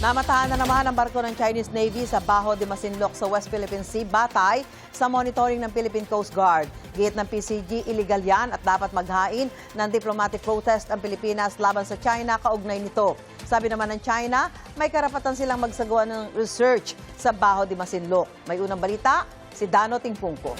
Namatahan na naman ang barko ng Chinese Navy sa Bajo de Masinloc sa West Philippine Sea batay sa monitoring ng Philippine Coast Guard. Giit ng PCG, illegal yan at dapat maghain ng diplomatic protest ang Pilipinas laban sa China kaugnay nito. Sabi naman ng China, may karapatan silang magsagawa ng research sa Bajo de Masinloc. May unang balita, si Dano Tingpungko.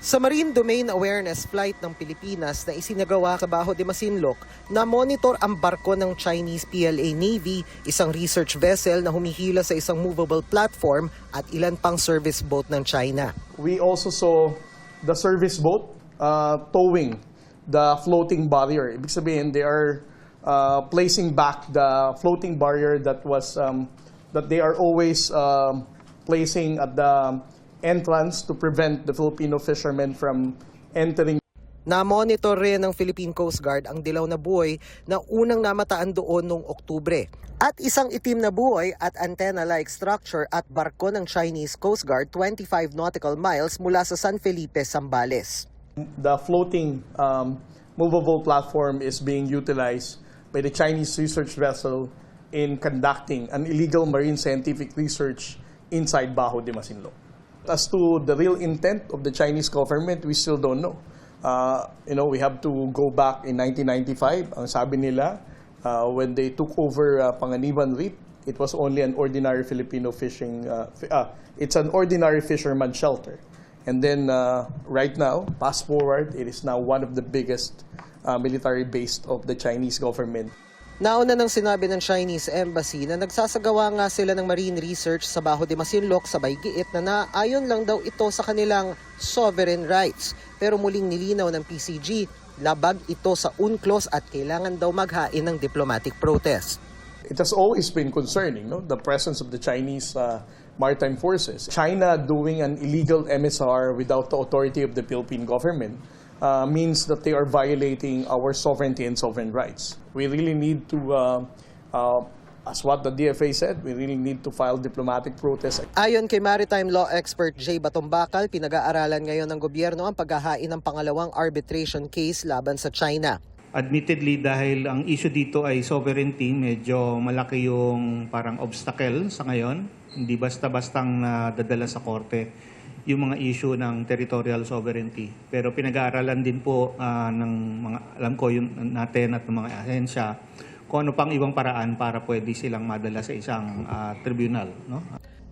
Sa Marine Domain Awareness Flight ng Pilipinas na isinagawa sa Bajo de Masinloc, na-monitor ang barko ng Chinese PLA Navy, isang research vessel na humihila sa isang movable platform at ilan pang service boat ng China. We also saw the service boat towing the floating barrier. Ibig sabihin, they are placing back the floating barrier that was that they are always placing at the entrance to prevent the Filipino fishermen from entering. Na-monitor rin ng Philippine Coast Guard ang dilaw na buoy na unang namataan doon noong Oktubre. At isang itim na buoy at antenna-like structure at barko ng Chinese Coast Guard 25 nautical miles mula sa San Felipe, Zambales. The floating movable platform is being utilized by the Chinese research vessel in conducting an illegal marine scientific research inside Bajo de Masinloc. As to the real intent of the Chinese government, we still don't know. We have to go back in 1995. Ang sabi nila, when they took over Panganiban Reef, it was only an ordinary Filipino fishing, it's an ordinary fisherman shelter. And then right now, fast forward, it is now one of the biggest military base of the Chinese government. Nauna nang sinabi ng Chinese Embassy na nagsasagawa nga sila ng marine research sa Bajo de Masinloc sabay giit na naayon lang daw ito sa kanilang sovereign rights. Pero muling nilinaw ng PCG, labag ito sa UNCLOS at kailangan daw maghain ng diplomatic protest. It has always been concerning, the presence of the Chinese maritime forces. China doing an illegal MSR without the authority of the Philippine government means that they are violating our sovereignty and sovereign rights. We really need to, as what the DFA said, we really need to file diplomatic protest. Ayon kay maritime law expert Jay Batombakal, pinag-aaralan ngayon ng gobyerno ang paghahain ng pangalawang arbitration case laban sa China. Admittedly, dahil ang issue dito ay sovereignty, medyo malaki yung parang obstacle sa ngayon. Hindi basta-bastang nadadala sa korte yung mga issue ng territorial sovereignty. Pero pinag-aaralan din po ng mga, alam ko yung natin at ng mga ahensya, kung ano pang ibang paraan para pwede silang madala sa isang tribunal. No?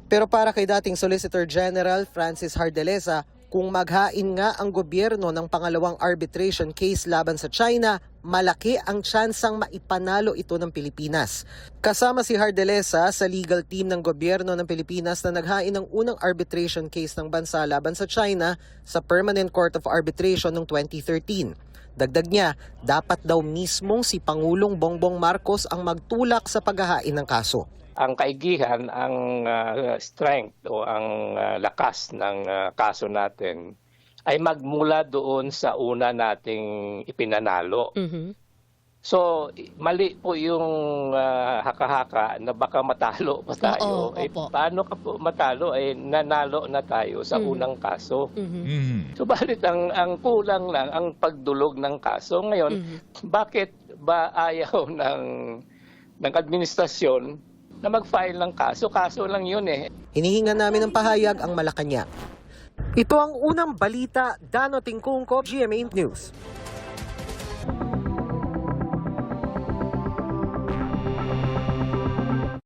Pero para kay dating Solicitor General Francis Hardelesa, kung maghain nga ang gobyerno ng pangalawang arbitration case laban sa China, malaki ang tsansang maipanalo ito ng Pilipinas. Kasama si Hardelesa sa legal team ng gobyerno ng Pilipinas na naghain ng unang arbitration case ng bansa laban sa China sa Permanent Court of Arbitration noong 2013. Dagdag niya, dapat daw mismong si Pangulong Bongbong Marcos ang magtulak sa paghahain ng kaso. Ang kaigihan, ang strength o ang lakas ng kaso natin ay magmula doon sa una nating ipinanalo. Mm-hmm. So, mali po yung haka-haka na baka matalo pa tayo. Paano ka po matalo? Nanalo na tayo sa unang kaso. Mm-hmm. Subalit ang kulang lang ang pagdulog ng kaso. Ngayon, bakit ba ayaw ng administrasyon na mag-file ng kaso? Kaso lang yun eh. Hinihingan namin ng pahayag ang Malacanang. Ito ang unang balita, Dano Tingkungko, GMA News.